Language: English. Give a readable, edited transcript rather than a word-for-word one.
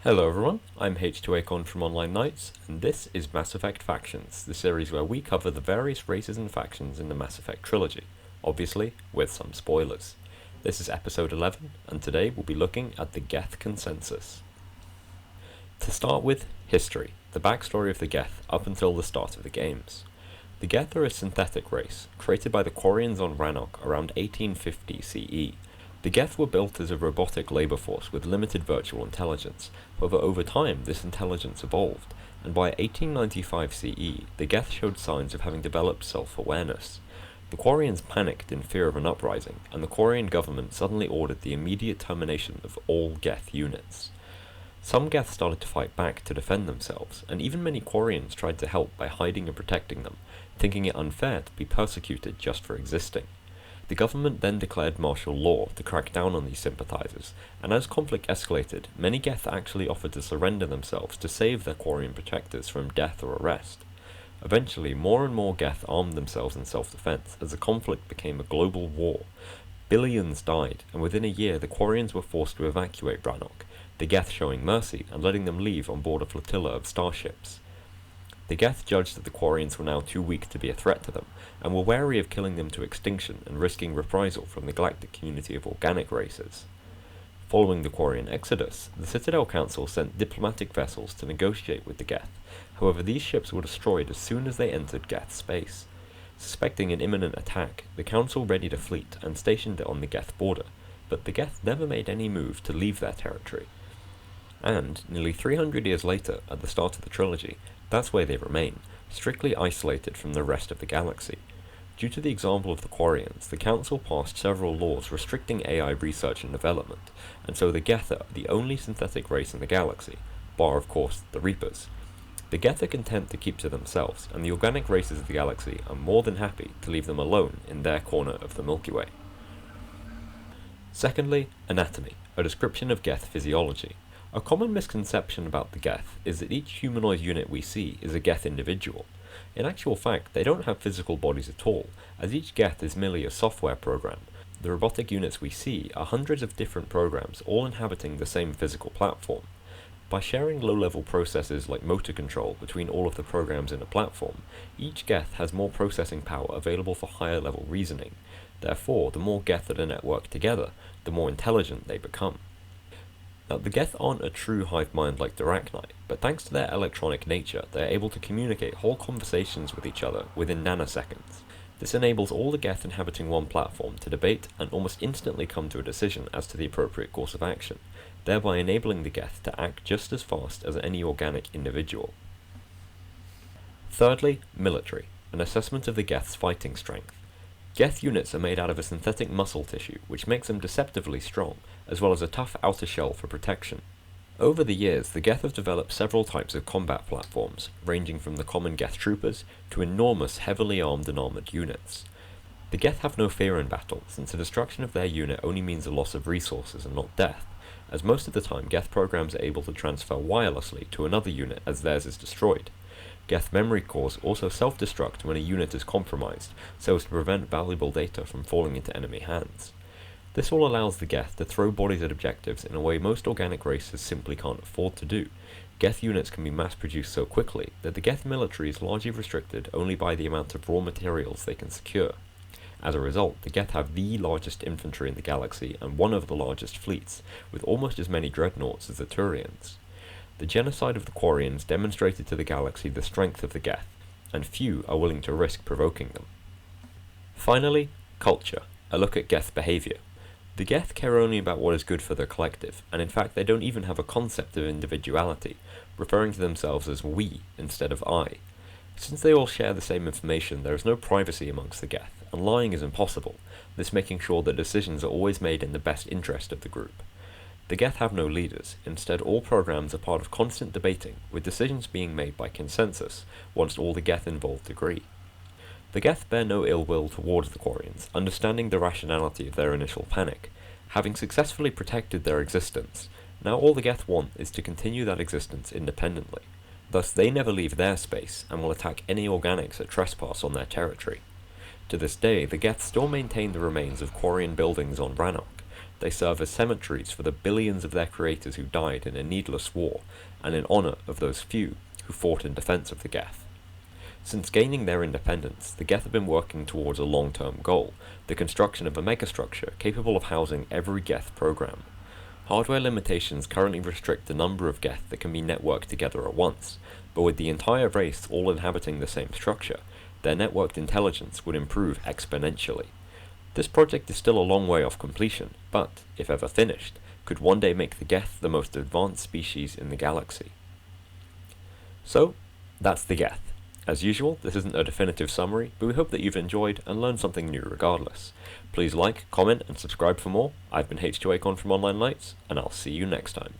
Hello everyone, I'm H2Acon from Online Knights, and this is Mass Effect Factions, the series where we cover the various races and factions in the Mass Effect trilogy, obviously with some spoilers. This is episode 11, and today we'll be looking at the Geth Consensus. To start with, history, the backstory of the Geth up until the start of the games. The Geth are a synthetic race, created by the Quarians on Rannoch around 1850 CE. The Geth were built as a robotic labor force with limited virtual intelligence. However, over time this intelligence evolved, and by 1895 CE, the Geth showed signs of having developed self-awareness. The Quarians panicked in fear of an uprising, and the Quarian government suddenly ordered the immediate termination of all Geth units. Some Geth started to fight back to defend themselves, and even many Quarians tried to help by hiding and protecting them, thinking it unfair to be persecuted just for existing. The government then declared martial law to crack down on these sympathizers, and as conflict escalated, many Geth actually offered to surrender themselves to save their Quarian protectors from death or arrest. Eventually, more and more Geth armed themselves in self-defense as the conflict became a global war. Billions died, and within a year the Quarians were forced to evacuate Rannoch, the Geth showing mercy and letting them leave on board a flotilla of starships. The Geth judged that the Quarians were now too weak to be a threat to them, and were wary of killing them to extinction and risking reprisal from the galactic community of organic races. Following the Quarian exodus, the Citadel Council sent diplomatic vessels to negotiate with the Geth. However, these ships were destroyed as soon as they entered Geth space. Suspecting an imminent attack, the Council readied a fleet and stationed it on the Geth border, but the Geth never made any move to leave their territory. And, nearly 300 years later, at the start of the trilogy, that's where they remain, strictly isolated from the rest of the galaxy. Due to the example of the Quarians, the Council passed several laws restricting AI research and development, and so the Geth are the only synthetic race in the galaxy, bar of course the Reapers. The Geth are content to keep to themselves, and the organic races of the galaxy are more than happy to leave them alone in their corner of the Milky Way. Secondly, anatomy, a description of Geth physiology. A common misconception about the Geth is that each humanoid unit we see is a Geth individual. In actual fact, they don't have physical bodies at all, as each Geth is merely a software program. The robotic units we see are hundreds of different programs, all inhabiting the same physical platform. By sharing low-level processes like motor control between all of the programs in a platform, each Geth has more processing power available for higher-level reasoning. Therefore, the more Geth that are networked together, the more intelligent they become. Now, the Geth aren't a true hive mind like Arachni, but thanks to their electronic nature, they are able to communicate whole conversations with each other within nanoseconds. This enables all the Geth inhabiting one platform to debate and almost instantly come to a decision as to the appropriate course of action, thereby enabling the Geth to act just as fast as any organic individual. Thirdly, military, an assessment of the Geth's fighting strength. Geth units are made out of a synthetic muscle tissue, which makes them deceptively strong, as well as a tough outer shell for protection. Over the years, the Geth have developed several types of combat platforms, ranging from the common Geth troopers to enormous, heavily armed and armoured units. The Geth have no fear in battle, since the destruction of their unit only means a loss of resources and not death, as most of the time Geth programs are able to transfer wirelessly to another unit as theirs is destroyed. Geth memory cores also self-destruct when a unit is compromised, so as to prevent valuable data from falling into enemy hands. This all allows the Geth to throw bodies at objectives in a way most organic races simply can't afford to do. Geth units can be mass-produced so quickly that the Geth military is largely restricted only by the amount of raw materials they can secure. As a result, the Geth have the largest infantry in the galaxy and one of the largest fleets, with almost as many dreadnoughts as the Turians. The genocide of the Quarians demonstrated to the galaxy the strength of the Geth, and few are willing to risk provoking them. Finally, culture, a look at Geth behaviour. The Geth care only about what is good for their collective, and in fact they don't even have a concept of individuality, referring to themselves as we instead of I. Since they all share the same information, there is no privacy amongst the Geth, and lying is impossible, this making sure that decisions are always made in the best interest of the group. The Geth have no leaders, instead all programs are part of constant debating, with decisions being made by consensus, once all the Geth involved agree. The Geth bear no ill will towards the Quarians, understanding the rationality of their initial panic. Having successfully protected their existence, now all the Geth want is to continue that existence independently. Thus they never leave their space, and will attack any organics that trespass on their territory. To this day, the Geth still maintain the remains of Quarian buildings on Rannoch. They serve as cemeteries for the billions of their creators who died in a needless war, and in honor of those few who fought in defense of the Geth. Since gaining their independence, the Geth have been working towards a long-term goal, the construction of a megastructure capable of housing every Geth program. Hardware limitations currently restrict the number of Geth that can be networked together at once, but with the entire race all inhabiting the same structure, their networked intelligence would improve exponentially. This project is still a long way off completion, but, if ever finished, could one day make the Geth the most advanced species in the galaxy. So, that's the Geth. As usual, this isn't a definitive summary, but we hope that you've enjoyed and learned something new regardless. Please like, comment, and subscribe for more. I've been H2Acon from Online Lights, and I'll see you next time.